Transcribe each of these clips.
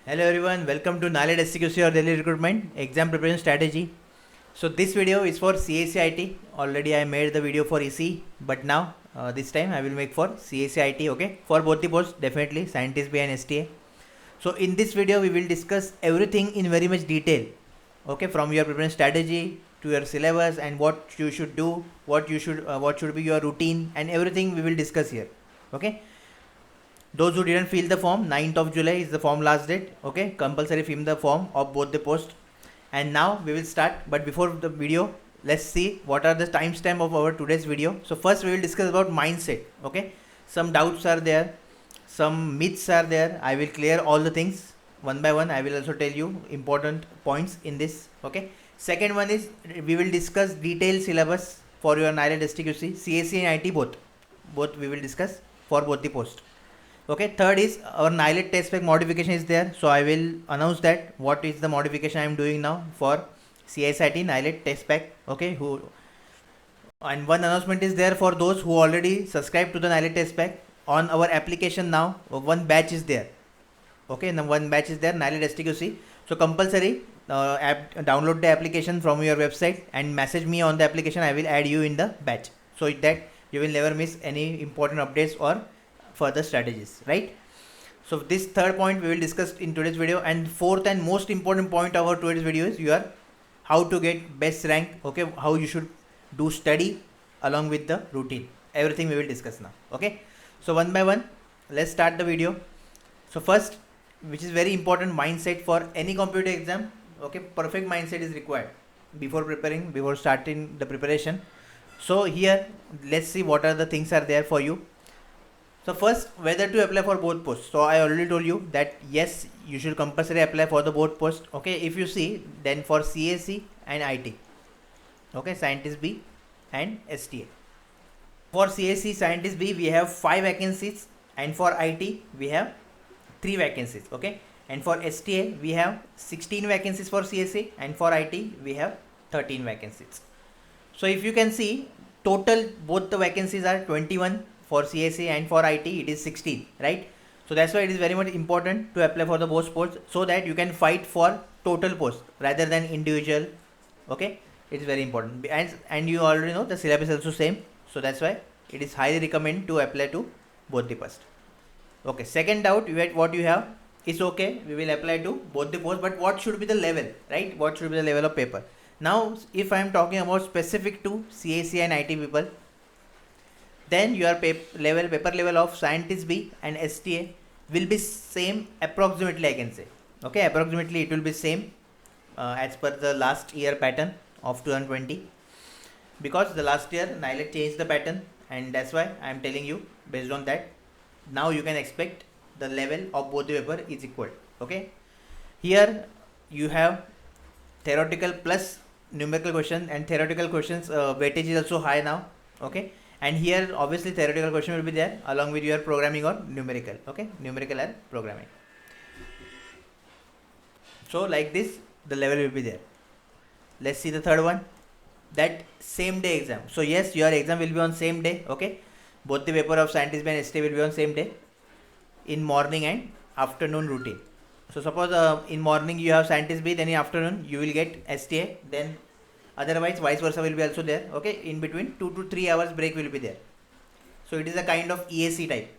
Hello everyone, welcome to Knowledge SCQC or Daily Recruitment Exam Preparation Strategy. So this video is for CACIT. Already I made the video for EC, but now this time I will make for CACIT. Okay, for both the posts definitely Scientist B and STA. So in this video we will discuss everything in very much detail. Okay, from your preparation strategy to your syllabus and what you should do, what should be your routine and everything we will discuss here. Okay. Those who didn't fill the form, 9th of July is the form last date. Okay, compulsory fill the form of both the posts. And now we will start. But before the video, let's see what are the timestamp of our today's video. So first we will discuss about mindset. Okay, some doubts are there, some myths are there. I will clear all the things one by one. I will also tell you important points in this. Okay. Second one is we will discuss detailed syllabus for your NIRET STQC, CAC and IT both. Both we will discuss for both the posts. Okay, third is our NILET test pack modification is there. So I will announce that what is the modification I am doing now for CSIT NILET test pack. Okay, and one announcement is there for those who already subscribed to the NILET test pack on our application now. One batch is there. Okay, now one batch is there, NILET STQC. So compulsory download the application from your website and message me on the application. I will add you in the batch so that you will never miss any important updates or further strategies, right? So this third point we will discuss in today's video, and fourth and most important point of our today's video is how to get best rank. Okay, how you should do study along with the routine. Everything we will discuss now. Okay, so one by one, let's start the video. So first, which is very important, mindset for any competitive exam. Okay, perfect mindset is required before starting the preparation. So here, let's see what are the things are there for you. So first, whether to apply for both posts. So I already told you that yes, you should compulsory apply for the both posts. Okay, if you see, then for CAC and IT. Okay, Scientist B and STA. For CAC Scientist B, we have 5 vacancies, and for IT, we have 3 vacancies. Okay, and for STA, we have 16 vacancies for CAC, and for IT, we have 13 vacancies. So if you can see, total both the vacancies are 21. For CAC and for IT it is 16, right? So that's why it is very much important to apply for the both posts so that you can fight for total posts rather than individual. Okay, it is very important, and you already know the syllabus is also same, so that's why it is highly recommended to apply to both the posts. Okay, second doubt what you have is, okay, we will apply to both the posts, but what should be the level, right? What should be the level of paper? Now if I am talking about specific to CAC and IT people, then your paper level of Scientist B and STA will be same approximately, I can say. Okay, approximately it will be same as per the last year pattern of 2020, because the last year NILET changed the pattern, and that's why I am telling you based on that. Now you can expect the level of both the paper is equal. Okay, here you have theoretical plus numerical question, and theoretical questions weightage is also high now. Okay, and here obviously theoretical question will be there along with your programming or numerical. Okay, numerical and programming. So like this the level will be there. Let's see the third one, that same day exam. So yes, your exam will be on same day. Okay, both the paper of Scientist B and STA will be on same day in morning and afternoon routine. So suppose in morning you have Scientist B, then in afternoon you will get STA, then otherwise vice versa will be also there. Okay, in between 2 to 3 hours break will be there. So it is a kind of EAC type.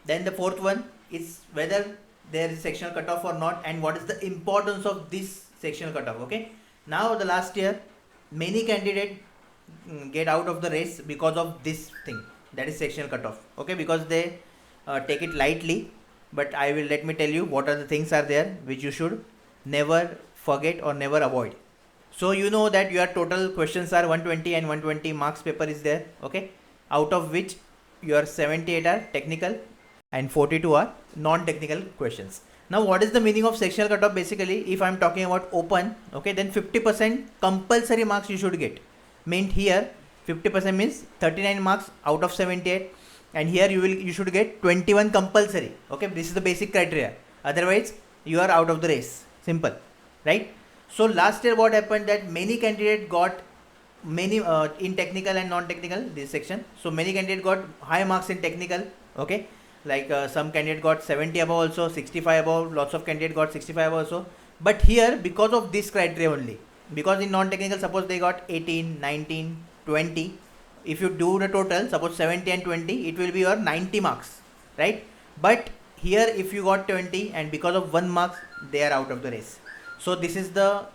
Then the fourth one is whether there is sectional cutoff or not, and what is the importance of this sectional cutoff. Okay, now the last year many candidates get out of the race because of this thing, that is sectional cutoff. Okay, because they take it lightly, but let me tell you what are the things are there which you should never forget or never avoid. So you know that your total questions are 120 and 120 marks paper is there. Okay, out of which your 78 are technical and 42 are non-technical questions. Now what is the meaning of sectional cutoff? Basically, if I am talking about open, okay, then 50% compulsory marks you should get. Meant here 50% means 39 marks out of 78, and here you should get 21 compulsory. Okay, this is the basic criteria, otherwise you are out of the race. Simple, right? So last year what happened, that many candidates got many in technical and non-technical this section. So many candidates got high marks in technical. Okay, like some candidate got 70 above also, 65 above, lots of candidate got 65 also. But here, because of this criteria only, because in non-technical, suppose they got 18, 19, 20, if you do the total, suppose 70 and 20, it will be your 90 marks, right? But here, if you got 20 and because of 1 mark, they are out of the race. So this is the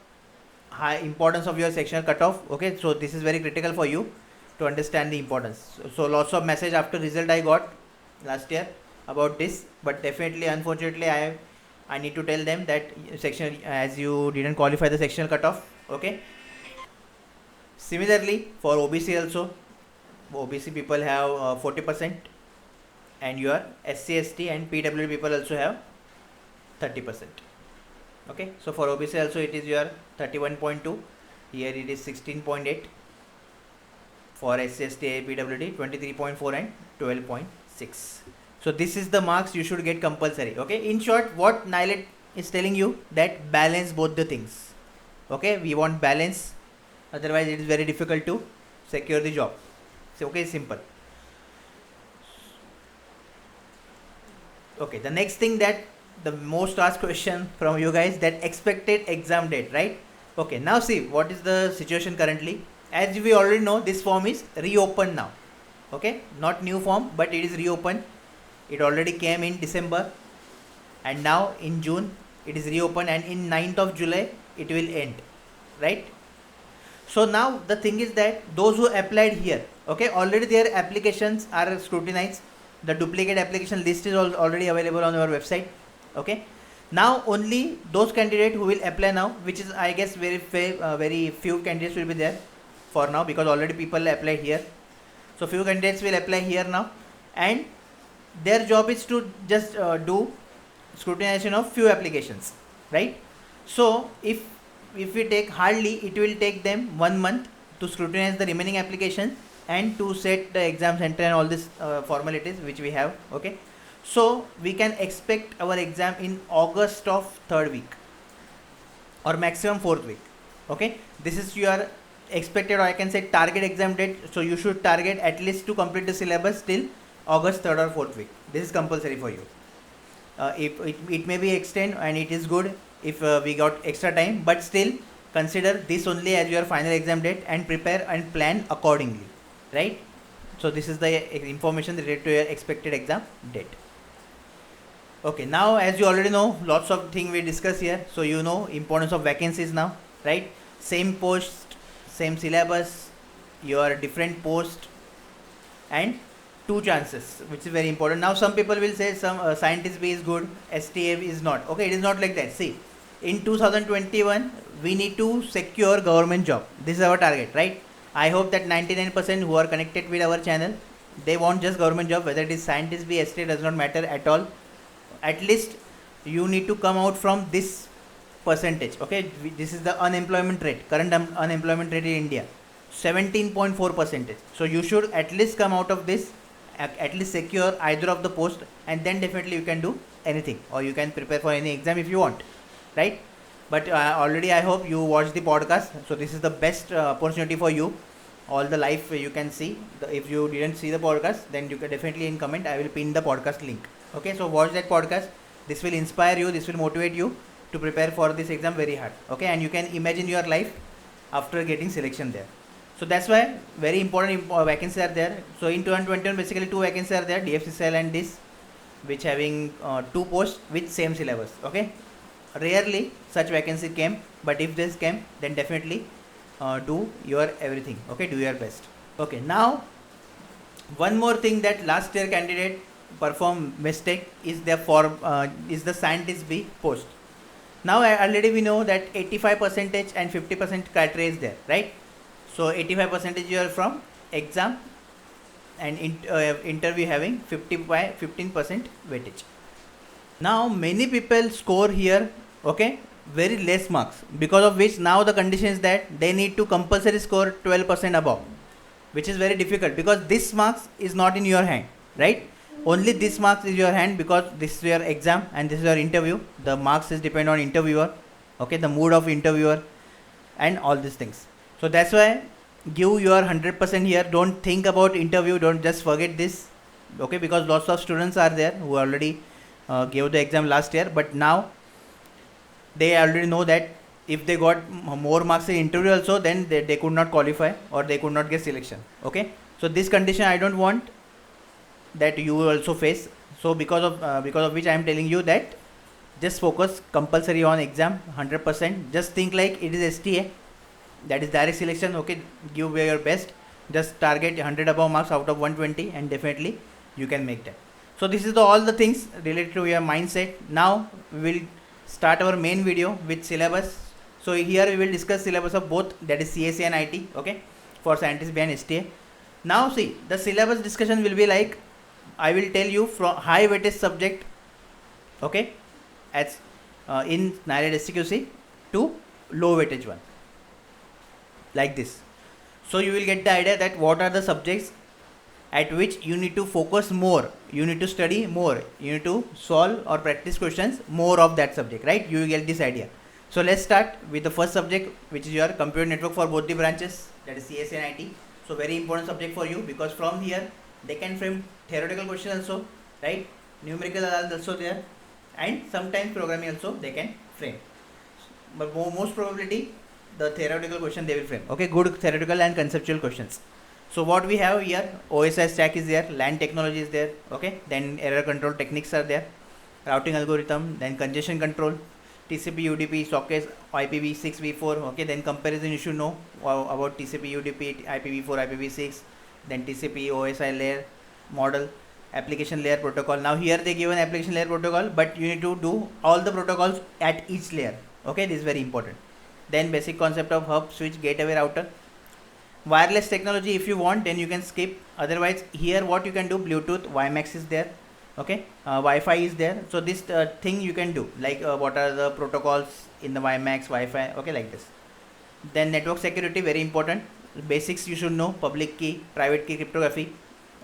high importance of your sectional cutoff. Okay, so this is very critical for you to understand the importance. So lots of message after result I got last year about this, but definitely, unfortunately, I need to tell them that section, as you didn't qualify the sectional cutoff. Okay. Similarly, for OBC also, OBC people have 40%, and your SC, ST and PWD people also have 30%. Okay, so for OBC also it is your 31.2, here it is 16.8, for SC, ST, PWD 23.4 and 12.6. So this is the marks you should get compulsory. Okay, in short, what NILET is telling you, that balance both the things. Okay, we want balance, otherwise it is very difficult to secure the job. So okay, simple. Okay, the next thing, that the most asked question from you guys, that expected exam date, right? Okay, now see what is the situation currently. As we already know, this form is reopened now. Okay, not new form, but it is reopened. It already came in December, and now in June it is reopened, and in 9th of July it will end, right? So now the thing is that those who applied here, okay, already their applications are scrutinized. The duplicate application list is already available on our website. Okay, now only those candidates who will apply now, which is, I guess, very few candidates will be there for now, because already people applied here. So few candidates will apply here now, and their job is to just do scrutinization of few applications, right? So if we take, hardly it will take them 1 month to scrutinize the remaining applications and to set the exam center and all this formalities which we have. Okay, so we can expect our exam in August of 3rd week or maximum 4th week. Okay, this is your expected, or I can say target exam date. So you should target at least to complete the syllabus till August 3rd or 4th week. This is compulsory for you. If it may be extend, and it is good if we got extra time, but still consider this only as your final exam date and prepare and plan accordingly, right? So this is the information related to your expected exam date. Okay, now as you already know, lots of things we discuss here. So you know importance of vacancies now, right? Same post, same syllabus, your different post, and 2 chances, which is very important. Now some people will say some scientist B is good, STA is not. Okay, it is not like that. See, in 2021 we need to secure government job. This is our target, right? I hope that 99% who are connected with our channel, they want just government job, whether it is scientist B, STA, does not matter at all. At least you need to come out from this percentage. Okay, this is the unemployment rate, current unemployment rate in India, 17.4%. So you should at least come out of this, at least secure either of the post, and then definitely you can do anything, or you can prepare for any exam if you want, right? But already I hope you watched the podcast, so this is the best opportunity for you. All the live you can see. If you didn't see the podcast, then you can definitely in comment I will pin the podcast link. Okay, so watch that podcast. This will inspire you, this will motivate you to prepare for this exam very hard. Okay, and you can imagine your life after getting selection there. So that's why very important vacancies are there. So in 2021 basically 2 vacancies are there, DFCCL and this, which having 2 posts with same syllabus. Okay, rarely such vacancy came, but if this came, then definitely do your everything. Okay, do your best. Okay, now one more thing that last year candidate perform mistake is the scientist B post. Now already we know that 85% and 50% criteria is there, right? So 85% you are from exam, and interview having 15% weightage. Now many people score here, okay, very less marks, because of which now the condition is that they need to compulsory score 12% above, which is very difficult, because this marks is not in your hand, right? Only this marks is your hand, because this is your exam and this is your interview. The marks is depend on interviewer, okay, the mood of interviewer and all these things. So that's why give your 100% here. Don't think about interview, don't just forget this. okay, because lots of students are there who already gave the exam last year, but now they already know that if they got more marks in interview also, then they could not qualify or they could not get selection. Okay, so this condition I don't want that you will also face. So because of which I am telling you that just focus compulsory on exam 100%. Just think like it is STA, that is direct selection. Okay, give your best, just target 100 above marks out of 120 and definitely you can make that. So this is all the things related to your mindset. Now we will start our main video with syllabus. So here we will discuss syllabus of both, that is CSE and IT, okay, for scientists behind STA. Now see, the syllabus discussion will be like, I will tell you from high weightage subject, okay, as in NILET STQC, to low weightage one, like this. So you will get the idea that what are the subjects at which you need to focus more, you need to study more, you need to solve or practice questions more of that subject, right? You will get this idea. So let's start with the first subject, which is your computer network for both the branches, that is CSE and IT. So very important subject for you, because from here they can frame theoretical question also, right? Numerical are also there, and sometimes programming also they can frame, but most probability the theoretical question they will frame. Okay, good theoretical and conceptual questions. So what we have here, OSI stack is there, LAN technology is there, okay, then error control techniques are there, routing algorithm, then congestion control, TCP UDP, sockets, IPv6 v4, okay, then comparison you should know about TCP UDP, IPv4, IPv6, then TCP OSI layer model, application layer protocol. Now here they give an application layer protocol, but you need to do all the protocols at each layer, okay, this is very important. Then basic concept of hub, switch, gateway, router. Wireless technology, if you want then you can skip, otherwise here what you can do, Bluetooth, WiMAX is there, okay, Wi-Fi is there. So this thing you can do, like what are the protocols in the WiMAX, Wi-Fi, okay, like this. Then network security, very important, basics you should know, public key, private key cryptography,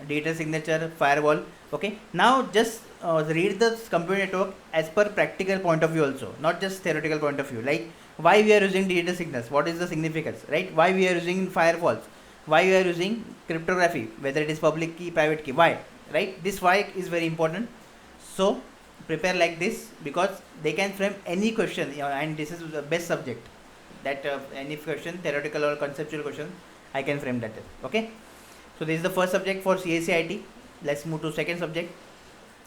digital signature, firewall. Okay, now just read the computer network as per practical point of view also, not just theoretical point of view, like why we are using digital signals, what is the significance, right? Why we are using firewalls, why we are using cryptography, whether it is public key, private key, why, right? This why is very important. So prepare like this, because they can frame any question, and this is the best subject, that any question, theoretical or conceptual question, I can frame that. Okay, so this is the first subject for CSE IT. Let's move to second subject.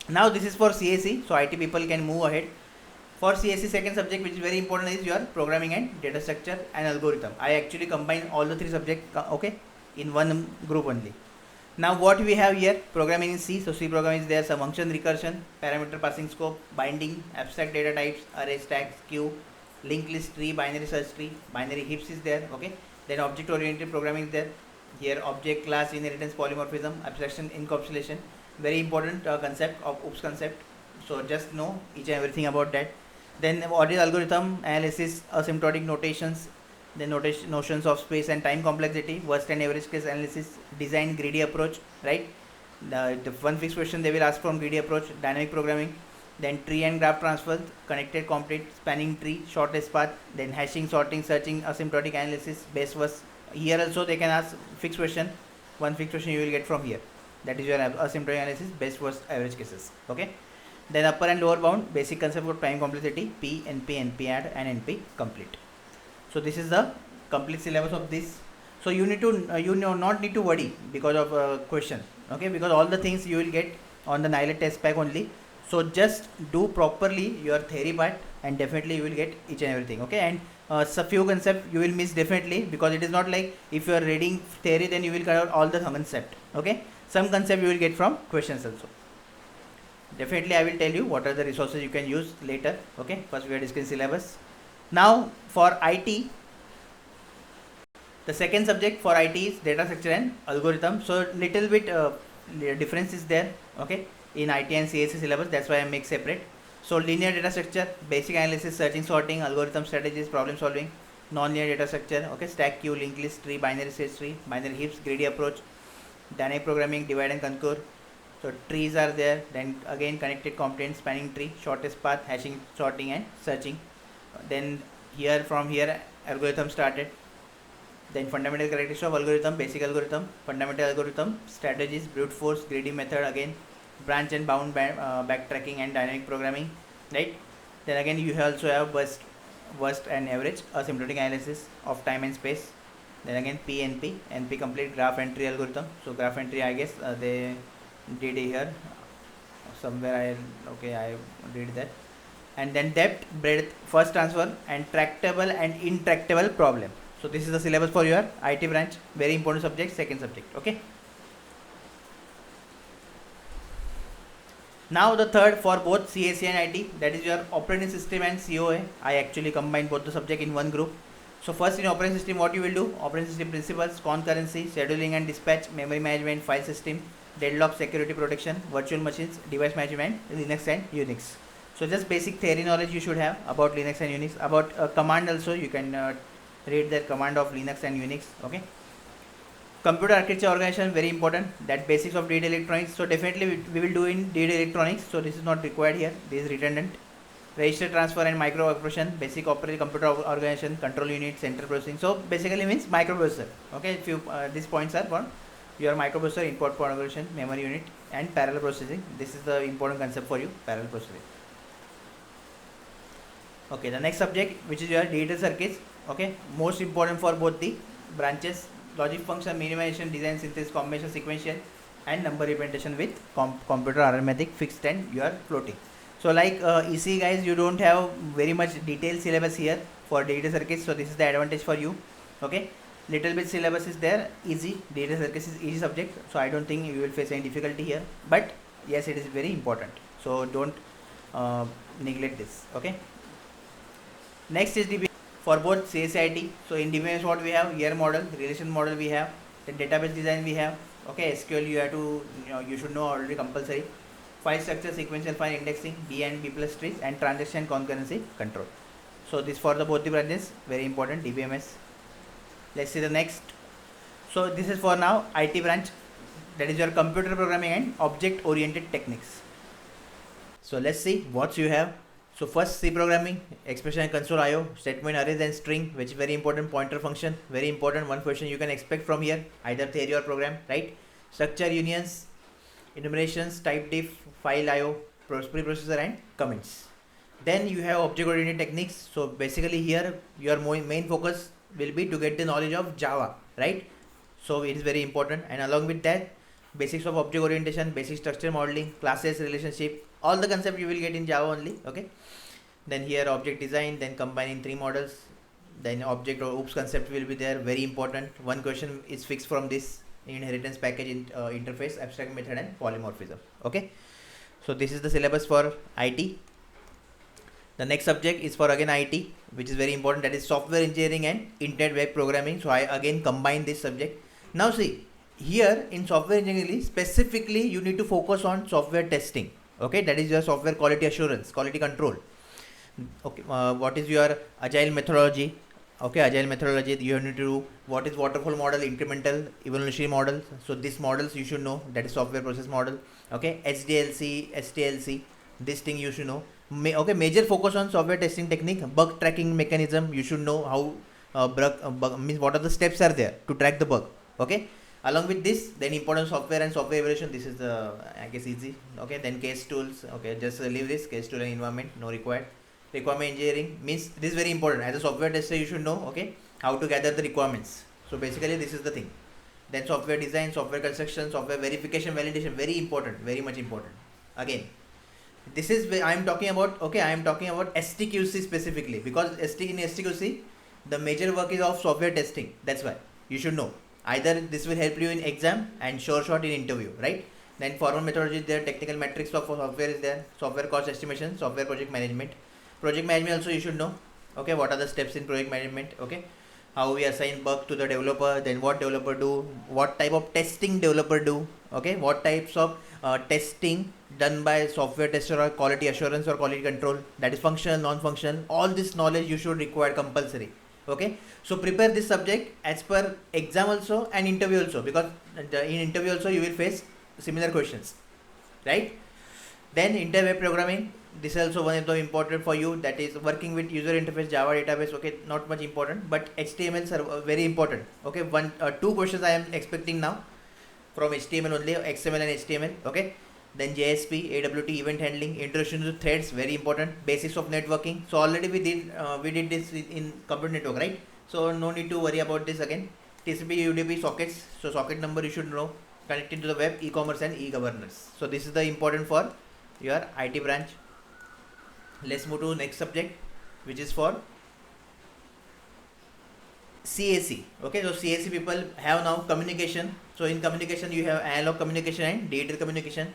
Now this is for CSE, so IT people can move ahead. For CSE, second subject which is very important is your programming and data structure and algorithm. I actually combine all the three subjects, okay, in one group only. Now what we have here, programming in C. So C program is there, some function recursion, parameter passing scope, binding, abstract data types, array, stacks, queue, linked list tree, binary search tree, binary heaps is there, okay. Then object oriented programming is there. Here object, class, inheritance, polymorphism, abstraction, encapsulation, very important concept of OOPS concept. So just know each and everything about that. Then what is algorithm, analysis, asymptotic notations, then notions of space and time complexity, worst and average case analysis, design, greedy approach, right? The one fixed question they will ask from greedy approach, dynamic programming, then tree and graph transfer, connected, complete, spanning tree, shortest path, then hashing, sorting, searching, asymptotic analysis, best worst. Here also they can ask fixed question, one fixed question you will get from here, that is your asymptotic analysis, best worst average cases, okay. Then upper and lower bound, basic concept of time complexity, P, NP, NP add and NP complete. So this is the complete syllabus of this. So you need to not need to worry because of question, okay, because all the things you will get on the NILET test pack only. So just do properly your theory part and definitely you will get each and everything, okay. And so few concepts you will miss definitely, because it is not like if you are reading theory then you will cover all the concept, okay. Some concept you will get from questions also. Definitely I will tell you what are the resources you can use later, okay. First we are discussing syllabus. Now for IT, the second subject for IT is data structure and algorithm. So little bit difference is there, okay, in IT and CSE syllabus, that's why I make separate. So linear data structure, basic analysis, searching, sorting, algorithm strategies, problem solving. Non-linear data structure, okay, stack, queue, linked list tree, binary search tree, binary heaps, greedy approach, dynamic programming, divide and conquer. So trees are there, then again connected components, spanning tree, shortest path, hashing, sorting and searching. Then here from here algorithm started. Then fundamental characteristics of algorithm, basic algorithm, fundamental algorithm, strategies, brute force, greedy method, again branch and bound backtracking and dynamic programming, right? Then again you also have worst and average, asymptotic analysis of time and space. Then again NP complete graph entry algorithm. So graph entry, I guess they did here somewhere. I did that. And then depth, breadth, first transfer, and tractable and intractable problem. So this is the syllabus for your IT branch. Very important subject, second subject. Okay. Now the third for both CAC and IT, that is your operating system and COA. I actually combine both the subject in one group. So first in operating system, what you will do? Operating system principles, concurrency, scheduling and dispatch, memory management, file system, deadlock, security protection, virtual machines, device management, Linux and Unix. So just basic theory knowledge you should have about Linux and Unix. About command also, you can read the command of Linux and Unix. Okay. Computer architecture organization, very important. That basics of data electronics. So definitely we will do in data electronics. So this is not required here. This is redundant. Register transfer and micro-operation, basic operating computer organization, control unit, central processing. So basically means microprocessor. Okay, if you these points are for your microprocessor, import configuration, memory unit, and parallel processing. This is the important concept for you, parallel processing. Okay, the next subject, which is your digital circuits. Okay, most important for both the branches: logic function, minimization, design, synthesis, combination, sequential, and number representation with computer arithmetic, fixed, and your floating. So like EC guys, you don't have very much detailed syllabus here for data circuits. So this is the advantage for you. Okay, little bit syllabus is there, easy. Data circuits is easy subject. So I don't think you will face any difficulty here. But yes, it is very important. So don't neglect this. Okay. Next is DBMS for both CACIT. So in DBMS what we have? Year model, relation model we have. Then database design we have. Okay, SQL you have to, you should know already compulsory. File structure, sequential file indexing, B and B plus trees, and transaction concurrency control. So this for the both the branches, very important, DBMS. Let's see the next. So this is for now IT branch, that is your computer programming and object oriented techniques. So let's see what you have. So first C programming, expression and console IO, statement arrays and string, which is very important, pointer function, very important. One question you can expect from here, either theory or program, right? Structure unions, enumerations, type diff, file IO, preprocessor and comments. Then you have object oriented techniques. So basically here your main focus will be to get the knowledge of Java, right? So it is very important, and along with that, basics of object orientation, basic structure modeling, classes, relationship, all the concept you will get in Java only. Okay. Then here object design, then combining three models, then object or OOPS concept will be there, very important. One question is fixed from this inheritance package interface, abstract method and polymorphism. Okay, so this is the syllabus for IT. The next subject is for again IT, which is very important, that is software engineering and internet web programming. So I again combine this subject. Now see, here in software engineering specifically you need to focus on software testing. Okay, that is your software quality assurance, quality control. Okay, what is your agile methodology? Okay, agile methodology, you need to do what is waterfall model, incremental, evolutionary model. So these models you should know, that is software process model. Okay, SDLC, STLC, this thing you should know. Okay, major focus on software testing technique, bug tracking mechanism, you should know how bug means what are the steps are there to track the bug. Okay, along with this, then important software and software evaluation, this is the, I guess, easy. Okay, then case tools, okay, just leave this, case tool and environment, no required. Requirement engineering means this is very important. As a software tester, you should know, okay, how to gather the requirements. So basically this is the thing. Then software design, software construction, software verification, validation, very important, very much important. Again, this is where I am talking about. Okay, I am talking about STQC specifically, because in STQC the major work is of software testing. That's why you should know. Either this will help you in exam and sure shot in interview, right? Then formal methodology is there, technical metrics for software is there, software cost estimation, software project management. Project management also you should know. Okay, what are the steps in project management? Okay, how we assign bug to the developer, then what developer do, what type of testing developer do. Okay, what types of testing done by software tester or quality assurance or quality control, that is functional, non-functional. All this knowledge you should require compulsory. Okay, so prepare this subject as per exam also and interview also, because in interview also you will face similar questions, right? Then internet web programming, this is also one of the important for you, that is working with user interface Java database. Okay, not much important, but HTML are very important. Okay, two questions I am expecting now from HTML only, XML and HTML. Okay, then JSP, AWT, event handling, introduction to threads, very important. Basics of networking. So already we did this in computer network, right? So no need to worry about this again. TCP, UDP, sockets. So socket number you should know. Connecting to the web, e-commerce and e-governance. So this is the important for your IT branch. Let's move to next subject, which is for CAC. Okay, so CAC people have now communication. So in communication you have analog communication and digital communication.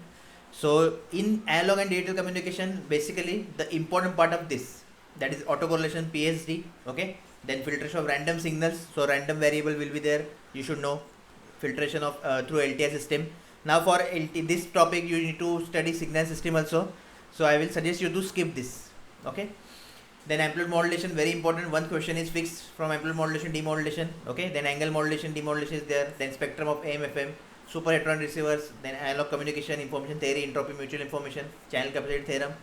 So in analog and digital communication, basically the important part of this, that is autocorrelation, PSD. Okay, then filtration of random signals. So random variable will be there, you should know. Filtration of through LTI system. Now for this topic you need to study signal system also. So I will suggest you to skip this. Okay. Then amplitude modulation, very important. One question is fixed from amplitude modulation, demodulation. Okay. Then angle modulation, demodulation is there. Then spectrum of AM, FM, super heterodyne receivers. Then analog communication, information theory, entropy, mutual information, channel capacity theorem.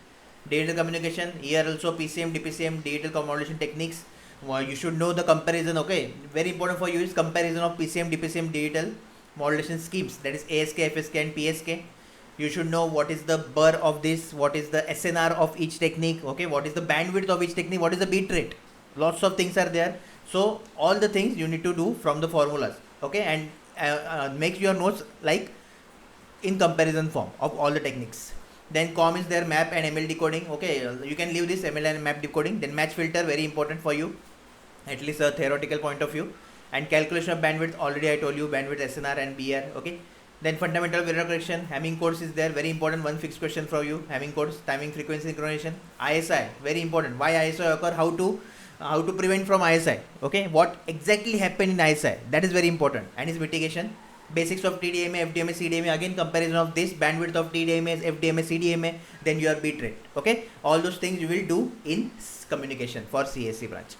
Digital communication, here also PCM, DPCM, digital modulation techniques. You should know the comparison. Okay. Very important for you is comparison of PCM, DPCM, digital modulation schemes. That is ASK, FSK and PSK. You should know what is the burr of this, what is the SNR of each technique, okay, what is the bandwidth of each technique, what is the bit rate. Lots of things are there. So all the things you need to do from the formulas, okay, and make your notes like in comparison form of all the techniques. Then COM is there, map and ML decoding. Okay, you can leave this ML and map decoding. Then match filter, very important for you, at least a theoretical point of view. And calculation of bandwidth, already I told you, bandwidth, SNR and BR. Okay. Then fundamental of error correction, Hamming codes is there, very important. One fixed question for you, Hamming codes, timing, frequency synchronization. ISI, very important. Why ISI occur? How to prevent from ISI? Okay, what exactly happened in ISI? That is very important. And its mitigation. Basics of TDMA, FDMA, CDMA. Again, comparison of this bandwidth of TDMA, FDMA, CDMA. Then your bit rate. Okay, all those things you will do in communication for CAC branch.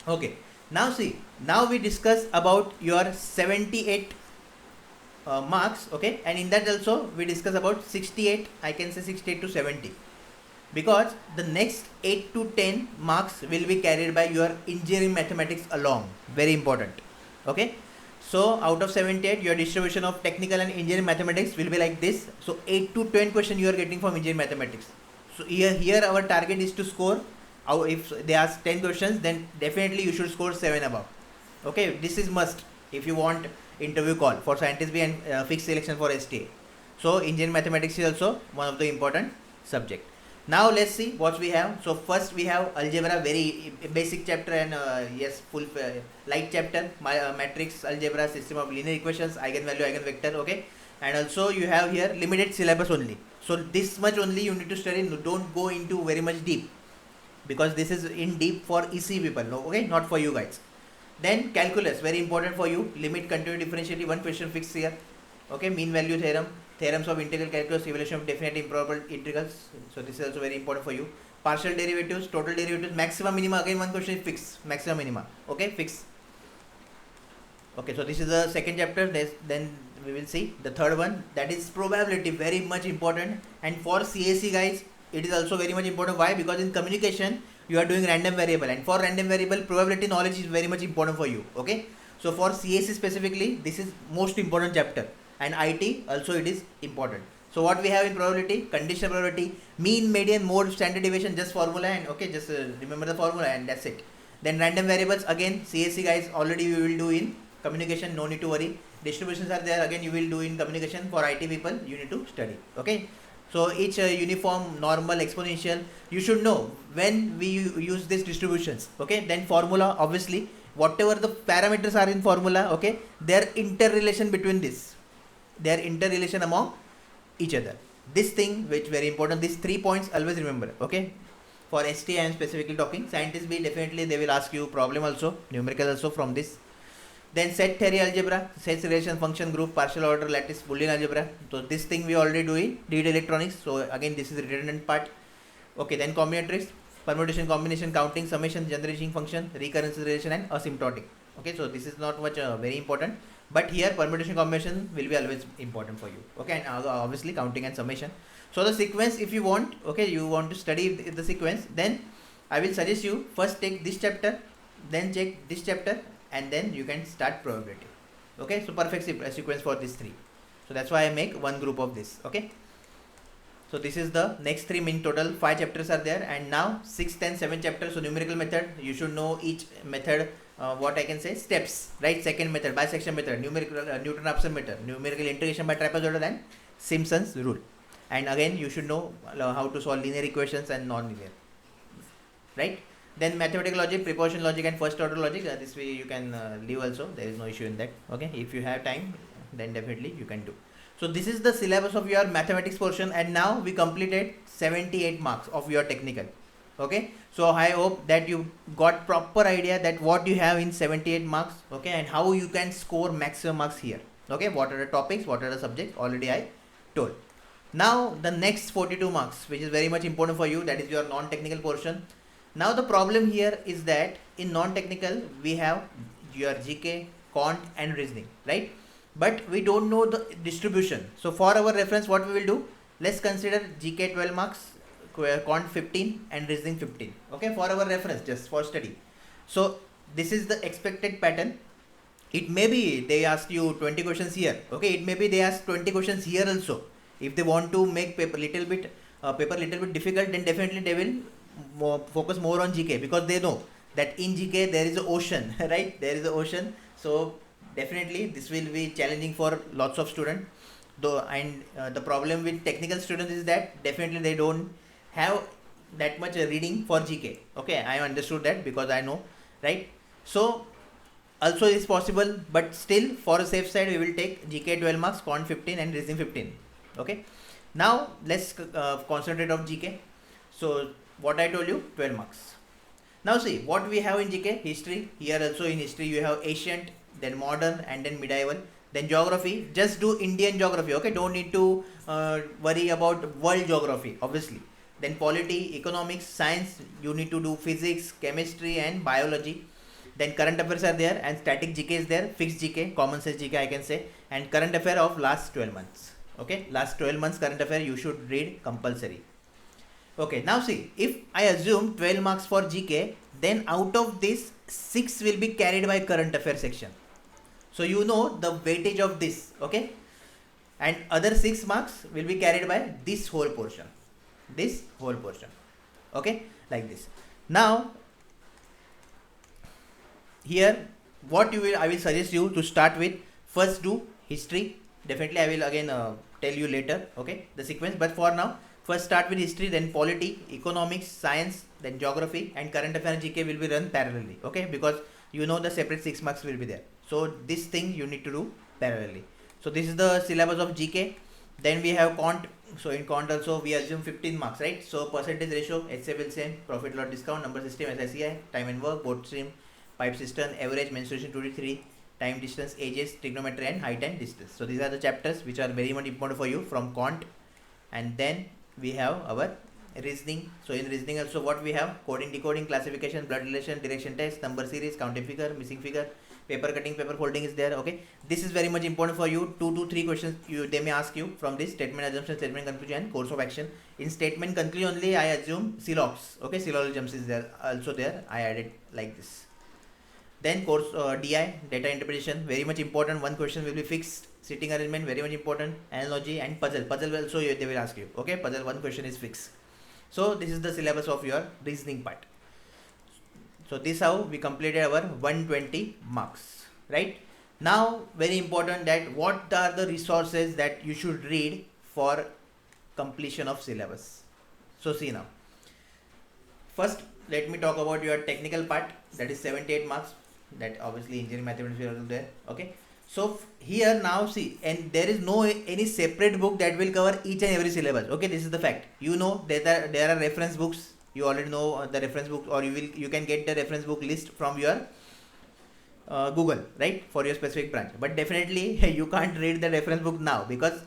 Okay. Now see, now we discuss about your 78 marks, okay, and in that also we discuss about 68, I can say 68 to 70, because the next 8 to 10 marks will be carried by your engineering mathematics along, very important, okay. So out of 78, your distribution of technical and engineering mathematics will be like this. So 8 to 10 question you are getting from engineering mathematics. So here our target is to score. If they ask 10 questions, then definitely you should score 7 above. Okay, this is must if you want interview call for scientist B and fixed selection for STA. So engineering mathematics is also one of the important subject. Now let's see what we have. So first we have algebra, very basic chapter, and yes, full light chapter, matrix, algebra, system of linear equations, eigenvalue, eigenvector. Okay, and also you have here limited syllabus only. So this much only you need to study. Don't go into very much deep, because this is in deep for EC people, no, okay, not for you guys. Then calculus, very important for you. Limit, continuity, differentiability, one question fixed here. Okay, mean value theorem, theorems of integral calculus, evaluation of definite improbable integrals. So this is also very important for you. Partial derivatives, total derivatives, maximum, minima. Again, one question is fixed, maximum, minima. Okay, fixed. Okay, so this is the second chapter. Then we will see the third one, that is probability, very much important. And for CAC guys, it is also very much important. Why? Because in communication you are doing random variable, and for random variable probability knowledge is very much important for you. Okay, so for CAC specifically this is most important chapter, and IT also it is important. So what we have in probability? Conditional probability, mean, median, mode, standard deviation, just formula, and okay, just remember the formula and that's it. Then random variables, again CAC guys already we will do in communication, no need to worry. Distributions are there, again you will do in communication. For IT people you need to study. Okay, so each uniform, normal, exponential, you should know when we use these distributions. Okay, then formula, obviously whatever the parameters are in formula, okay, their interrelation between this, their interrelation among each other. This thing which very important, these 3 points always remember. Okay, for ST I am specifically talking. Scientist B, definitely they will ask you problem also, numerical also from this. Then set theory algebra, sets relation, function group, partial order, lattice, Boolean algebra. So this thing we already do in digital electronics. So again this is the redundant part. Okay, then combinatorics, permutation, combination, counting, summation, generalizing function, recurrence relation, and asymptotic. Okay, so this is not much very important, but here permutation combination will be always important for you. Okay, and obviously counting and summation. So the sequence, if you want, okay, you want to study the sequence, then I will suggest you first take this chapter, then check this chapter, and then you can start probability. Okay, so perfect sequence for these three. So that's why I make one group of this. Okay, so this is the next 3 in total. 5 chapters are there, and now 6, 10, 7 chapters. So numerical method, you should know each method. What I can say, steps, right? Second method, bisection method, numerical Newton-Raphson method, numerical integration by trapezoidal, and Simpson's rule. And again, you should know how to solve linear equations and non-linear, right? Then mathematical logic, proportion logic, and first order logic. This way you can leave also. There is no issue in that. Okay, if you have time, then definitely you can do. So this is the syllabus of your mathematics portion, and now we completed 78 marks of your technical. Okay, so I hope that you got proper idea that what you have in 78 marks. Okay, and how you can score maximum marks here. Okay, what are the topics, what are the subjects, already I told. Now the next 42 marks, which is very much important for you, that is your non-technical portion. Now the problem here is that in non-technical we have your GK, quant, and reasoning, right? But we don't know the distribution. So for our reference, what we will do, let's consider GK 12 marks, quant 15, and reasoning 15. Okay, for our reference, just for study. So this is the expected pattern. It may be they ask you 20 questions here. Okay, it may be they ask 20 questions here also. If they want to make paper little bit difficult, then definitely they will focus more on GK, because they know that in GK there is an ocean, right? There is an ocean. So definitely this will be challenging for lots of students. Though, and the problem with technical students is that definitely they don't have that much reading for GK. Okay, I understood that because I know, right? So also it is possible, but still for a safe side we will take GK 12 marks, quant 15, and reasoning 15. Okay, now let's concentrate on GK. So what I told you, 12 marks. Now see what we have in GK. History, here also in history you have ancient, then modern, and then medieval. Then geography, just do Indian geography. Okay, don't need to worry about world geography, obviously. Then polity, economics, science, you need to do physics, chemistry, and biology. Then current affairs are there, and static GK is there, fixed GK, common sense GK I can say, and current affair of last 12 months. Okay, last 12 months current affair you should read compulsory. Okay, now see, if I assume 12 marks for GK, then out of this 6 will be carried by current affair section. So you know the weightage of this. Okay, and other 6 marks will be carried by this whole portion. This whole portion. Okay, like this. Now here what I will suggest you to start with, first do history. Definitely I will again tell you later, okay, the sequence, but for now first start with history, then polity, economics, science, then geography, and current affairs GK will be run parallelly. Okay, because you know the separate 6 marks will be there. So this thing you need to do parallelly. So this is the syllabus of GK. Then we have quant. So in quant also we assume 15 marks, right? So percentage ratio, HCF will same, profit loss discount, number system, SICI, time and work, board stream, pipe system, average, mensuration 2 to 3, time, distance, ages, trigonometry, and height and distance. So these are the chapters which are very much important for you from quant. And then we have our reasoning. So in reasoning also what we have, coding, decoding, classification, blood relation, direction test, number series, counting figure, missing figure, paper cutting, paper folding is there. Okay, this is very much important for you. 2 to 3 questions they may ask you from this: statement assumption, statement conclusion, and course of action. In statement conclusion only I assume Celox. Okay, syllogisms is there also there. I added like this. Then course DI, data interpretation, very much important. One question will be fixed. Sitting arrangement, very much important. Analogy and puzzle. Puzzle also they will ask you. Okay, puzzle one question is fixed. So this is the syllabus of your reasoning part. So this how we completed our 120 marks, right? Now very important that what are the resources that you should read for completion of syllabus. So see now. First let me talk about your technical part, that is 78 marks, that obviously engineering mathematics will be there. Okay, so here now see, and there is no any separate book that will cover each and every syllabus. Okay, this is the fact. You know there are reference books. You already know the reference book, or you can get the reference book list from your Google, right, for your specific branch. But definitely you can't read the reference book now because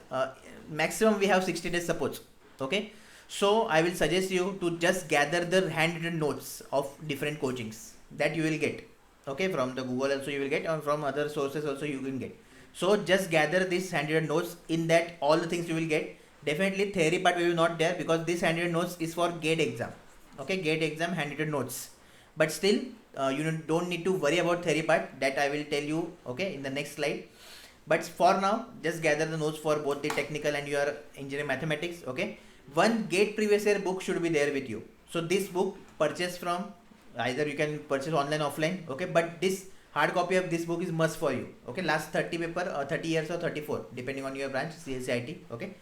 maximum we have 60 days suppose. Okay, So I will suggest you to just gather the handwritten notes of different coachings that you will get, okay, from the Google also you will get, or from other sources also you can get. So just gather these handwritten notes. In that all the things you will get. Definitely theory part will be not there, because this handwritten notes is for GATE exam, okay, GATE exam handwritten notes. But still you don't need to worry about theory part, that I will tell you, okay, in the next slide. But for now just gather the notes for both the technical and your engineering mathematics, okay. One GATE previous year book should be there with you. So this book purchase from, either you can purchase online offline, okay, but this hard copy of this book is must for you, okay. Last 30 paper or 30 years or 34 depending on your branch, CSCIT, okay.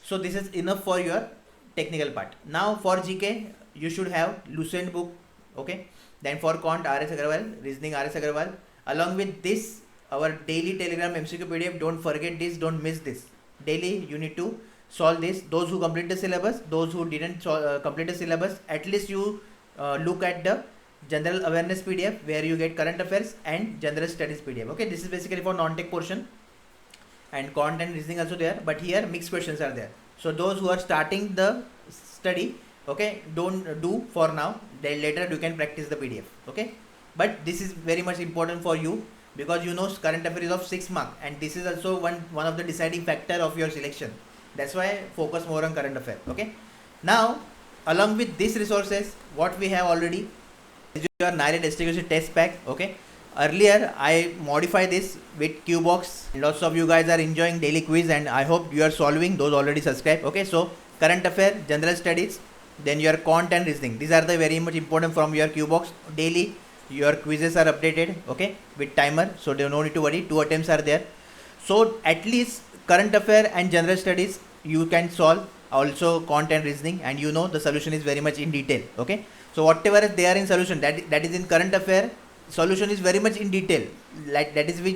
So this is enough for your technical part. Now for GK you should have Lucent book, okay. Then for Quant, RS Agarwal, Reasoning, RS Agarwal. Along with this, our daily Telegram MCQ PDF. Don't forget this, don't miss this. Daily you need to solve this. Those who complete the syllabus, those who didn't complete the syllabus, at least you look at the general awareness PDF where you get current affairs and general studies PDF, okay. This is basically for non-tech portion, and Quant and Reasoning also there, but here mixed questions are there. So those who are starting the study, okay, don't do for now, then later you can practice the PDF, okay. But this is very much important for you, because you know current affair is of 6 mark, and this is also one of the deciding factor of your selection. That's why focus more on current affair, okay. Now along with these resources, what we have already is your NILET STQC test pack, okay. Earlier I modify this with QBox. Lots of you guys are enjoying daily quiz, and I hope you are solving. Those already subscribed, okay. So current affair, general studies, then your Quant and Reasoning, these are the very much important from your QBox. Daily your quizzes are updated, okay, with timer, so there no need to worry, 2 attempts are there. So at least current affair and general studies you can solve, also Quant and Reasoning, and you know the solution is very much in detail, okay. So whatever is there in solution, that is in current affair, solution is very much in detail, like that is we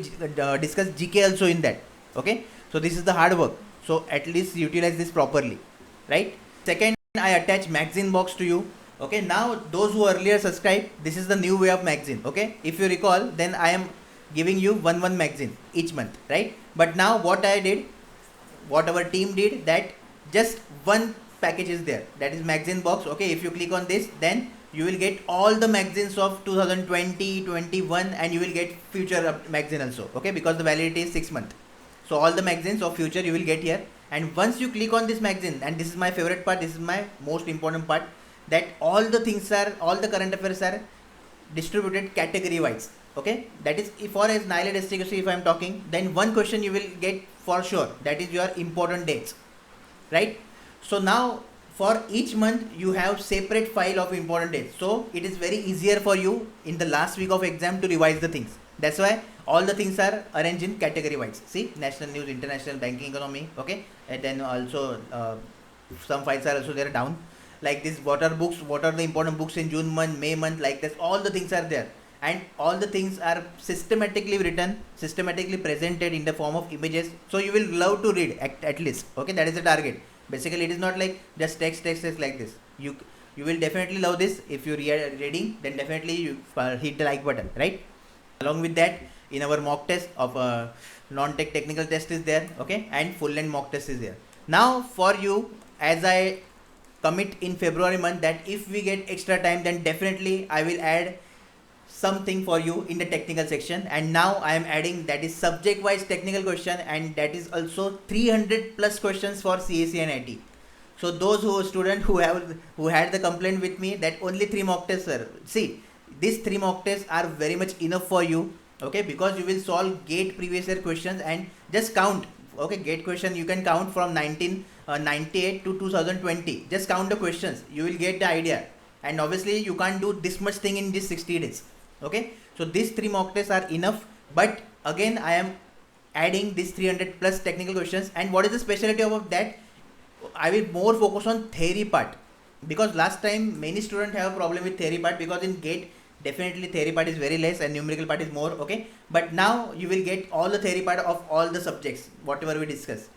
discuss GK also in that, okay. So this is the hard work, so at least utilize this properly, right. Second, I attach magazine box to you, okay. Now those who earlier subscribed, this is the new way of magazine, okay. If you recall, then I am giving you one magazine each month, right. But now what I did, what our team did, that just one package is there, that is magazine box, okay. If you click on this, then you will get all the magazines of 2020, 21, and you will get future magazine also, okay, because the validity is 6 months. So all the magazines of future you will get here, and once you click on this magazine, and this is my favorite part, this is my most important part, that all the things are, all the current affairs are distributed category wise, okay. That is, if for as NILET STQC if I am talking, then one question you will get for sure, that is your important dates, right. So now for each month you have separate file of important dates, so it is very easier for you in the last week of exam to revise the things. That's why all the things are arranged in category wise. See, national news, international, banking, economy, okay, and then also some files are also there down, like this, what are books, what are the important books in June month, May month, like this, all the things are there, and all the things are systematically written, systematically presented in the form of images, so you will love to read at least, okay. That is the target. Basically it is not like just text like this. You will definitely love this. If you are reading, then definitely you hit the like button, right. Along with that, in our mock test of non-tech technical test is there, okay, and full length mock test is there. Now for you, as I commit in February month, that if we get extra time, then definitely I will add something for you in the technical section. And now I am adding, that is subject wise technical question, and that is also 300 plus questions for CAC and IT. So those student who had the complaint with me that only 3 mock tests, sir, see, these 3 mock tests are very much enough for you, okay, because you will solve GATE previous year questions, and just count, okay, GATE question you can count from 1998 to 2020, just count the questions, you will get the idea. And obviously you can't do this much thing in these 60 days, okay. So these 3 mock tests are enough, but again I am adding this 300 plus technical questions. And what is the specialty of that? I will more focus on theory part, because last time many students have a problem with theory part, because in GATE definitely theory part is very less and numerical part is more, okay. But now you will get all the theory part of all the subjects whatever we discuss.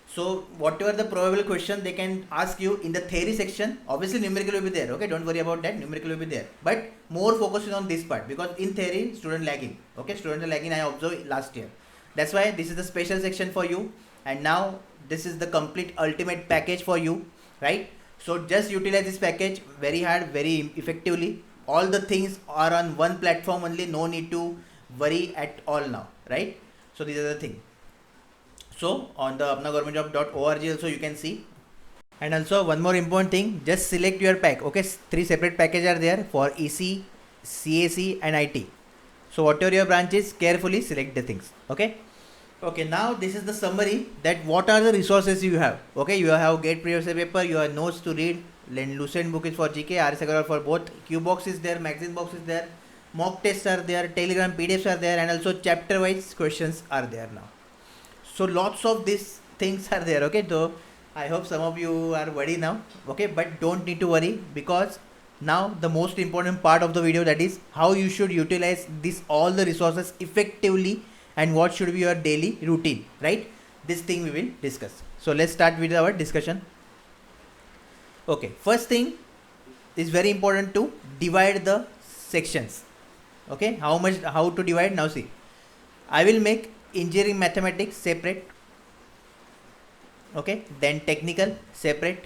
So whatever the probable question they can ask you in the theory section, obviously numerical will be there, okay, don't worry about that, numerical will be there, but more focusing on this part, because in theory student lagging, okay, students are lagging, I observed last year. That's why this is the special section for you. And now this is the complete ultimate package for you, right? So just utilize this package very hard, very effectively. All the things are on one platform only, no need to worry at all now, right? So these are the thing. So on the apnagovernmentjob.org also you can see. And also one more important thing, just select your pack. Okay, 3 separate packages are there for EC, CAC and IT. So whatever your branch is, carefully select the things. Okay. Okay, now this is the summary that what are the resources you have. Okay, you have GATE previous year paper, you have notes to read, then Lucent book is for GK, RS Agarwal for both, Q box is there, magazine box is there, mock tests are there, Telegram PDFs are there, and also chapter wise questions are there now. So lots of these things are there. Okay, so I hope some of you are worried now. Okay, but don't need to worry, because now the most important part of the video, that is how you should utilize this all the resources effectively and what should be your daily routine, right? This thing we will discuss. So let's start with our discussion. Okay, first thing is very important to divide the sections. Okay, how to divide? Now see, I will make engineering mathematics separate, okay, then technical separate,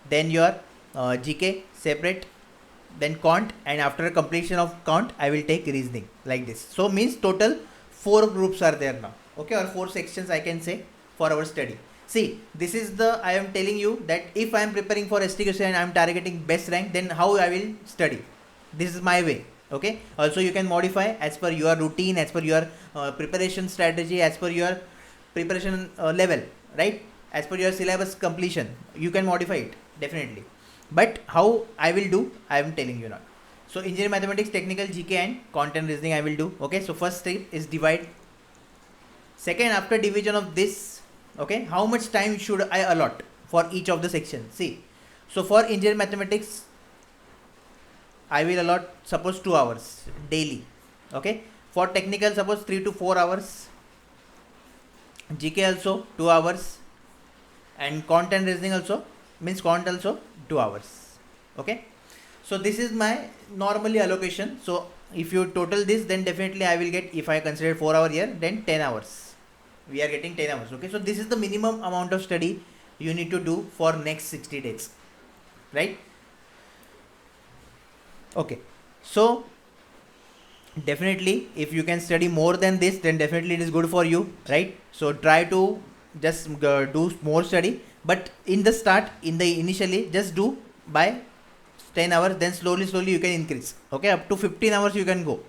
then your GK separate, then quant, and after completion of quant I will take reasoning, like this. So means total 4 groups are there now, okay, or 4 sections I can say for our study. See, this is the, I am telling you that if I am preparing for STQC and I am targeting best rank, then how I will study. This is my way, okay. Also you can modify as per your routine, as per your preparation strategy, as per your preparation level, right, as per your syllabus completion, you can modify it definitely. But how I will do, I am telling you now. So engineering mathematics, technical, GK and content reasoning I will do. Okay, so first step is divide. Second, after division of this, okay, how much time should I allot for each of the sections? See, so for engineering mathematics I will allot suppose 2 hours daily. Okay, for technical suppose 3 to 4 hours, GK also 2 hours, and content reasoning also, means quant also 2 hours. Okay, so this is my normally allocation. So if you total this, then definitely I will get, if I consider 4 hour here, then 10 hours we are getting 10 hours. Okay, so this is the minimum amount of study you need to do for next 60 days, right? Okay, so definitely if you can study more than this, then definitely it is good for you, right? So try to just do more study, but in the start, in the initially, just do by 10 hours, then slowly you can increase. Okay, up to 15 hours you can go,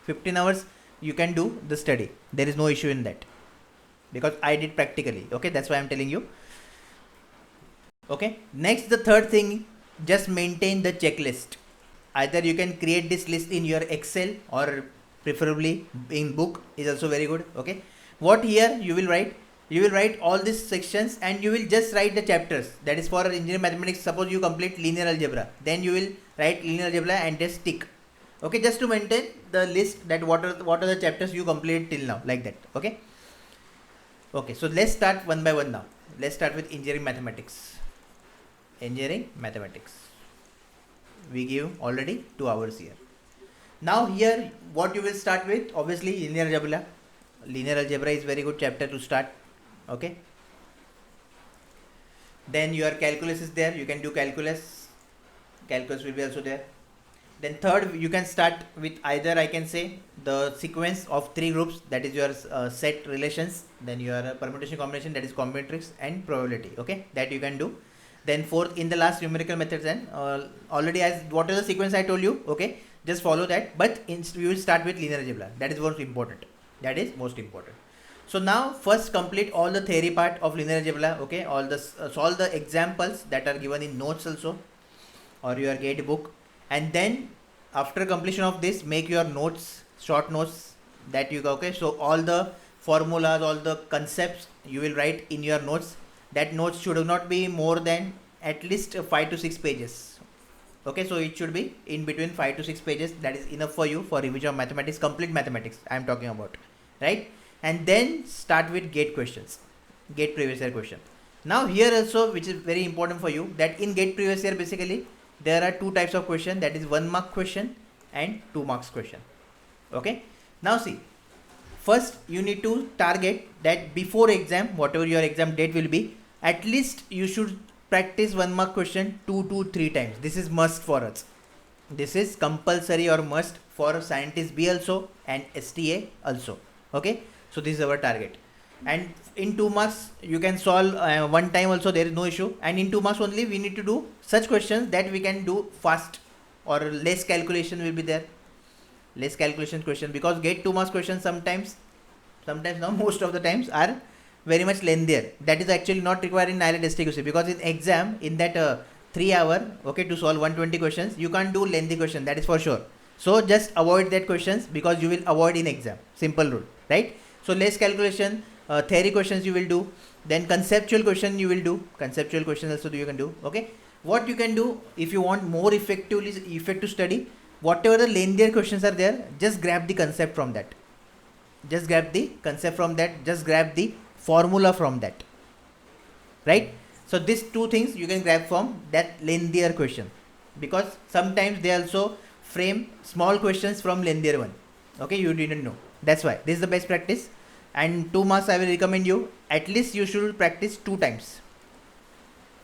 15 hours you can do the study, there is no issue in that, because I did practically. Okay, that's why I'm telling you. Okay, next, the third thing, just maintain the checklist. Either you can create this list in your Excel, or preferably in book is also very good. Okay, what here you will write, you will write all these sections and you will just write the chapters. That is for engineering mathematics, suppose you complete linear algebra, then you will write linear algebra and just tick. Okay, just to maintain the list that what are the chapters you complete till now, like that. Okay, okay, so let's start one by one now. Let's start with engineering mathematics. Engineering mathematics, we give already 2 hours here. Now here what you will start with, obviously linear algebra. Linear algebra is very good chapter to start. Okay, then your calculus is there, you can do calculus will be also there. Then third, you can start with either, I can say, the sequence of 3 groups, that is your set relations, then your permutation combination, that is combinatorics and probability. Okay, that you can do. Then fourth, in the last, numerical methods, and already as what is the sequence I told you. Okay, just follow that, but we will start with linear algebra. That is most important. That is most important. So now first complete all the theory part of linear algebra. Okay, all the solve the examples that are given in notes also, or your GATE book, and then after completion of this, make your notes, short notes that you go. Okay, so all the formulas, all the concepts you will write in your notes. That notes should not be more than at least 5 to 6 pages. Okay, so it should be in between 5 to 6 pages. That is enough for you for revision of mathematics, complete mathematics I am talking about, right? And then start with GATE questions, GATE previous year question. Now here also, which is very important for you, that in GATE previous year basically there are 2 types of question, that is 1 mark question and 2 marks question. Okay, now see, first you need to target that before exam, whatever your exam date will be, at least you should practice 1 mark question 2 to 3 times. This is must for us. This is compulsory or must for scientist B also and STA also. Okay, so this is our target. And in 2 marks you can solve one time also, there is no issue. And in 2 marks only we need to do such questions that we can do fast, or less calculation will be there, less calculation question, because get 2 marks questions sometimes now most of the times are very much lengthier. That is actually not required in NILET STQC, because in exam in that 3 hour, okay, to solve 120 questions, you can't do lengthy question, that is for sure. So just avoid that questions, because you will avoid in exam, simple rule, right? So less calculation, theory questions you will do, then conceptual question you will do, conceptual question also you can do. Okay, what you can do if you want more effective study, whatever the lengthier questions are there, just grab the concept from that, just grab the concept from that, just grab the formula from that, right? So these two things you can grab from that lengthier question, because sometimes they also frame small questions from lengthier one. Okay, you didn't know, that's why this is the best practice. And 2 marks I will recommend you, at least you should practice 2 times,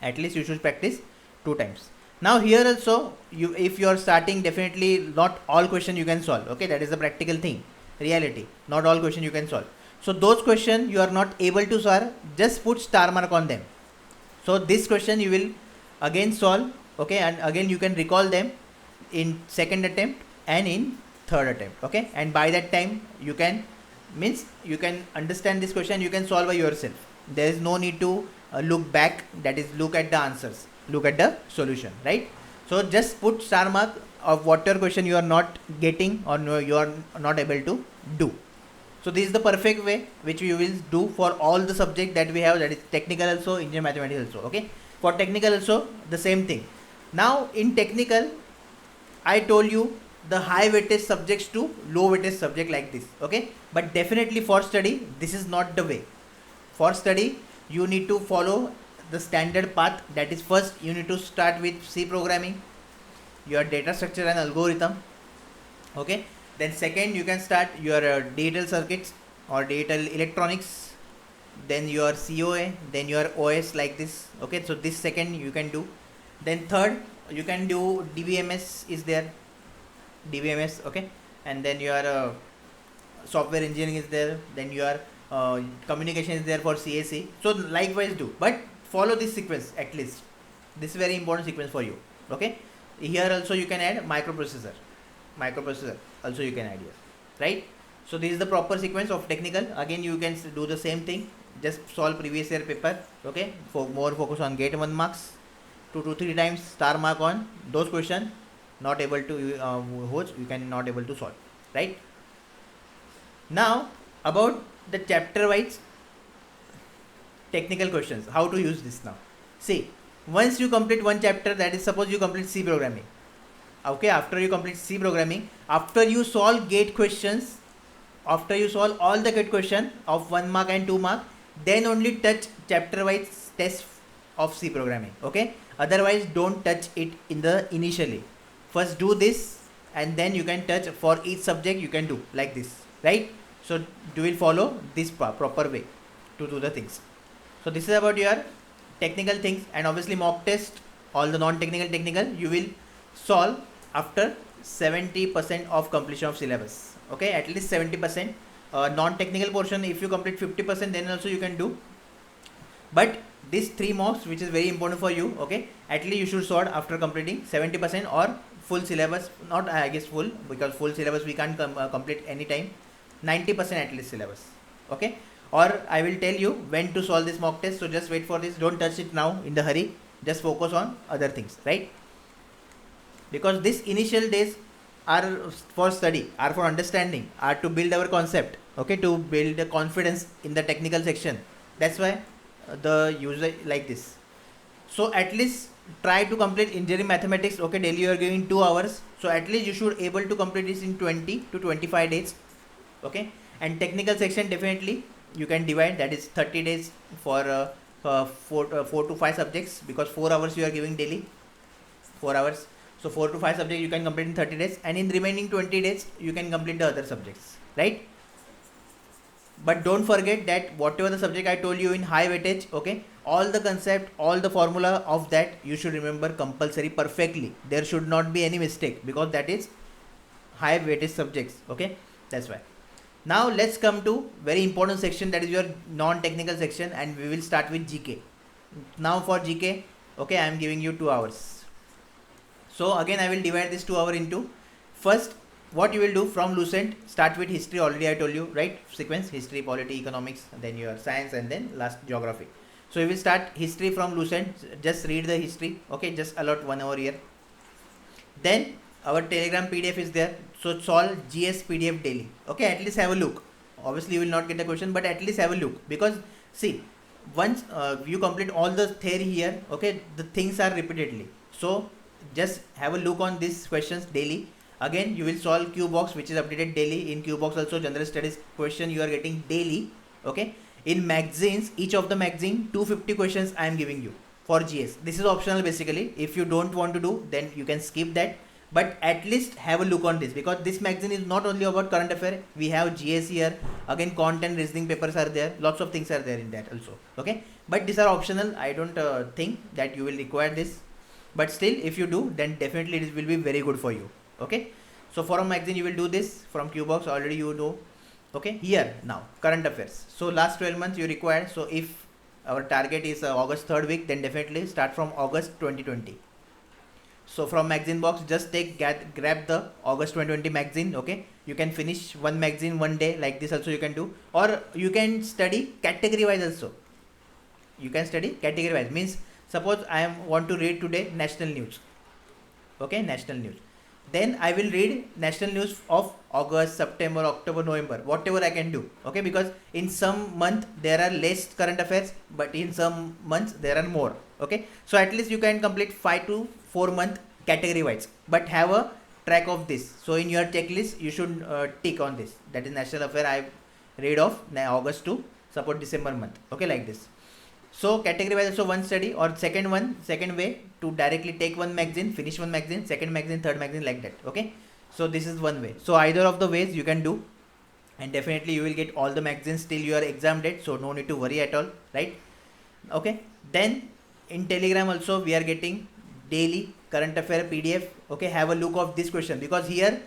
at least you should practice 2 times. Now here also, if you are starting, definitely not all question you can solve. Okay, that is the practical thing, reality, not all question you can solve. So those question you are not able to solve, just put star mark on them. So this question you will again solve, okay, and again you can recall them in second attempt and in third attempt. Okay, and by that time you can understand this question, you can solve by yourself. There is no need to look back, that is look at the answers, look at the solution, right? So just put star mark of whatever question you are not getting or no, you are not able to do. So this is the perfect way which we will do for all the subject that we have, that is technical also, engineering mathematics also. Okay, for technical also the same thing. Now in technical, I told you the high weightage subjects to low weightage subject like this. Okay, but definitely for study this is not the way. For study you need to follow the standard path, that is first you need to start with C programming, your data structure and algorithm. Okay, then second you can start your digital circuits or digital electronics, then your COA, then your OS like this. Okay, so this second you can do. Then third you can do DBMS is there, DBMS. Okay, and then your software engineering is there, then your communication is there for CAC. So likewise do, but follow this sequence at least. This is very important sequence for you. Okay, here also you can add microprocessor also you can add here, right? So this is the proper sequence of technical. Again you can do the same thing, just solve previous year paper. Okay, for more focus on get 1 marks, 2 to 3 times star mark on those question not able to which you can not able to solve, right? Now about the chapter wise technical questions, how to use this now. See, once you complete one chapter, that is suppose you complete C programming. Okay, after you complete C programming, after you solve gate questions, after you solve all the gate question of 1 mark and 2 mark, then only touch chapter wise test of C programming. Okay, otherwise don't touch it in the initially. First do this and then you can touch for each subject, you can do like this, right? So you will follow this proper way to do the things. So this is about your technical things, and obviously mock test, all the non-technical technical you will solve after 70% of completion of syllabus. Okay, at least 70%. Non-technical portion if you complete 50%, then also you can do. But these 3 mocks which is very important for you, okay, at least you should solve after completing 70% or full syllabus, not I guess full, because full syllabus we can't complete anytime, 90% at least syllabus. Okay, or I will tell you when to solve this mock test, so just wait for this, don't touch it now in the hurry, just focus on other things, right? Because this initial days are for study, are for understanding, are to build our concept, okay, to build the confidence in the technical section. That's why the user like this. So at least try to complete engineering mathematics. Okay, daily you are giving 2 hours, so at least you should able to complete this in 20 to 25 days. Okay, and technical section definitely you can divide, that is 30 days for 4 to 5 subjects, because 4 hours you are giving daily, 4 hours. So 4 to 5 subjects you can complete in 30 days, and in remaining 20 days you can complete the other subjects, right? But don't forget that whatever the subject I told you in high weightage, okay, all the concept, all the formula of that you should remember compulsory perfectly. There should not be any mistake because that is high weightage subjects, okay. That's why. Now let's come to very important section, that is your non-technical section, and we will start with GK. Now for GK, okay, I am giving you 2 hours. So again I will divide this 2 hour into, first what you will do from Lucent, start with history, already I told you, right? Sequence, history, polity, economics, then your science, and then last geography. So you will start history from Lucent, just read the history, okay, just allot 1 hour here. Then our Telegram PDF is there, so solve GS PDF daily, okay, at least have a look. Obviously you will not get the question, but at least have a look, because see, once you complete all the theory here, okay, the things are repeatedly. So just have a look on these questions daily. Again you will solve Q box, which is updated daily. In Q box also general studies question you are getting daily, okay. In magazines, each of the magazine 250 questions I am giving you for GS. This is optional basically. If you don't want to do, then you can skip that, but at least have a look on this, because this magazine is not only about current affair. We have GS here, again content, reasoning papers are there, lots of things are there in that also, okay. But these are optional. I don't think that you will require this, but still if you do, then definitely it will be very good for you, okay. So for a magazine you will do this, from Q box already you know, okay. Here now current affairs, so last 12 months you require. So if our target is August 3rd week, then definitely start from August 2020. So from magazine box, just grab the August 2020 magazine, okay. You can finish one magazine one day, like this also you can do, or you can study category wise also. You can study category wise, means suppose I want to read today national news, okay, national news. Then I will read national news of August, September, October, November, whatever I can do, okay, because in some month there are less current affairs, but in some months there are more, okay. So at least you can complete 5 to 4 month category wise, but have a track of this. So in your checklist you should tick on this, that is national affair I read of August to support December month, okay, like this. So category wise also one study, or second way to directly take one magazine, finish one magazine, second magazine, third magazine, like that, okay. So this is one way. So either of the ways you can do, and definitely you will get all the magazines till your exam date, so no need to worry at all, right? Okay. Then in Telegram also we are getting daily current affair PDF, okay. Have a look of this question, because here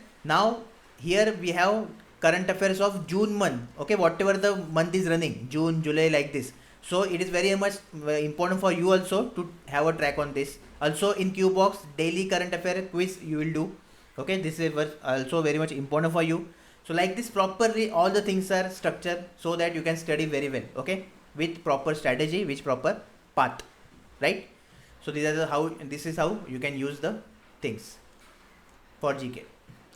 we have current affairs of June month, okay, whatever the month is running, June, July, like this. So it is very much important for you also to have a track on this. Also in Q box, daily current affair quiz you will do, okay. This is also very much important for you. So like this, properly all the things are structured so that you can study very well, okay, with proper strategy, with proper path, right? So this is how you can use the things for GK,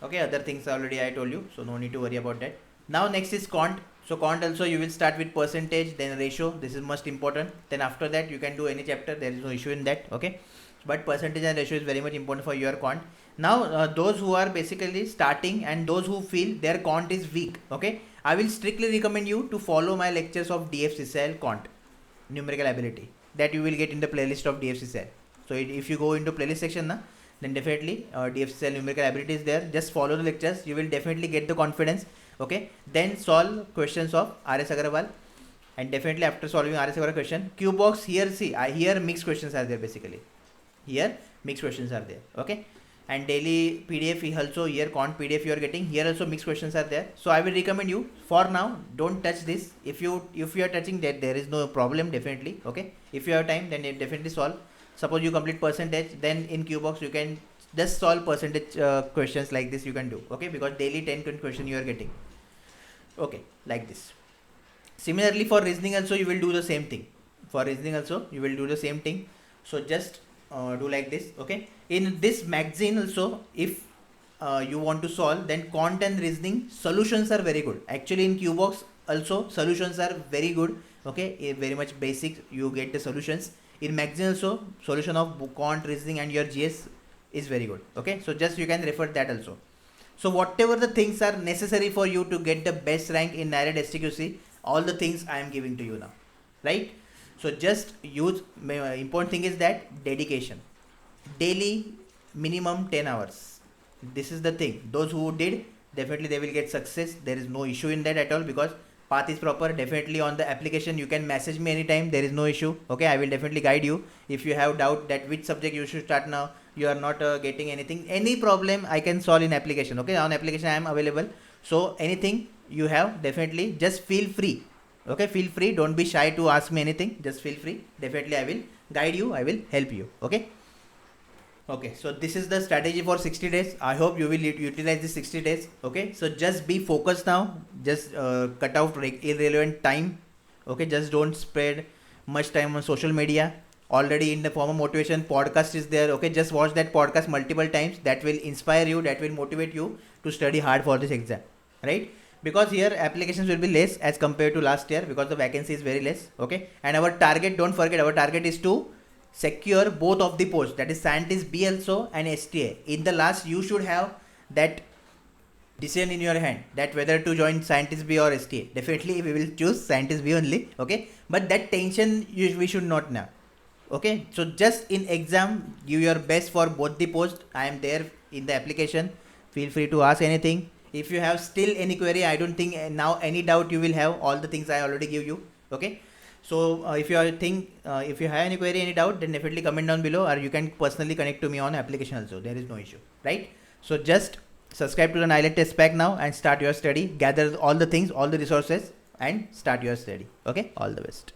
okay. Other things already I told you, so no need to worry about that. Now next is quant. So quant also you will start with percentage, then ratio. This is most important. Then after that you can do any chapter, there is no issue in that, okay. But percentage and ratio is very much important for your quant. Now those who are basically starting and those who feel their quant is weak, okay, I will strictly recommend you to follow my lectures of DFCCL quant, numerical ability, that you will get in the playlist of DFCCL. So if you go into playlist section na, then definitely DFCCL numerical ability is there. Just follow the lectures, you will definitely get the confidence, okay. Then solve questions of RS Agarwal, and definitely after solving RS Agarwal question, Q box, here see, here mixed questions are there basically. Here mixed questions are there, okay. And daily PDF also, here quant PDF you are getting, here also mixed questions are there. So I will recommend you for now, don't touch this. If you are touching that, there is no problem, definitely, okay. If you have time, then definitely solve. Suppose you complete percentage, then in Q box you can just solve percentage questions like this you can do, okay, because daily 10-20 question you are getting, okay, like this. Similarly for reasoning also you will do the same thing. For reasoning also you will do the same thing. So just do like this, okay. In this magazine also, if you want to solve, then quant and reasoning solutions are very good. Actually in Q box also solutions are very good, okay, very much basic, you get the solutions. In magazine also solution of quant, reasoning and your GS is very good, okay. So just you can refer that also. So whatever the things are necessary for you to get the best rank in NIRET STQC, all the things I am giving to you now, right? So just use, important thing is that dedication, daily minimum 10 hours. This is the thing. Those who did, definitely they will get success. There is no issue in that at all, because path is proper. Definitely on the application you can message me anytime, there is no issue. Okay, I will definitely guide you. If you have doubt that which subject you should start now, you are not getting anything, any problem I can solve in application. Okay, on application I am available. So anything you have, definitely just feel free. Okay, feel free, don't be shy to ask me anything, just feel free. Definitely I will guide you, I will help you. Okay. Okay, so this is the strategy for 60 days. I hope you will utilize this 60 days. Okay, so just be focused now. Just cut out irrelevant time. Okay, just don't spread much time on social media. Already in the form of motivation, podcast is there. Okay, just watch that podcast multiple times. That will inspire you, that will motivate you to study hard for this exam. Right? Because here applications will be less as compared to last year, because the vacancy is very less. Okay, and our target, don't forget, our target is to secure both of the posts, that is scientist B also and STA. In the last you should have that decision in your hand, that whether to join scientist B or STA. Definitely we will choose scientist B only. Okay, but that tension we should not now. Okay, so just in exam give your best for both the posts. I am there in the application, feel free to ask anything. If you have still any query, I don't think now any doubt you will have, all the things I already give you. Okay, so if you if you have any query, any doubt, then definitely comment down below, or you can personally connect to me on application also, there is no issue, right? So just subscribe to the NIELIT test pack now and start your study, gather all the things, all the resources, and start your study. Okay, all the best.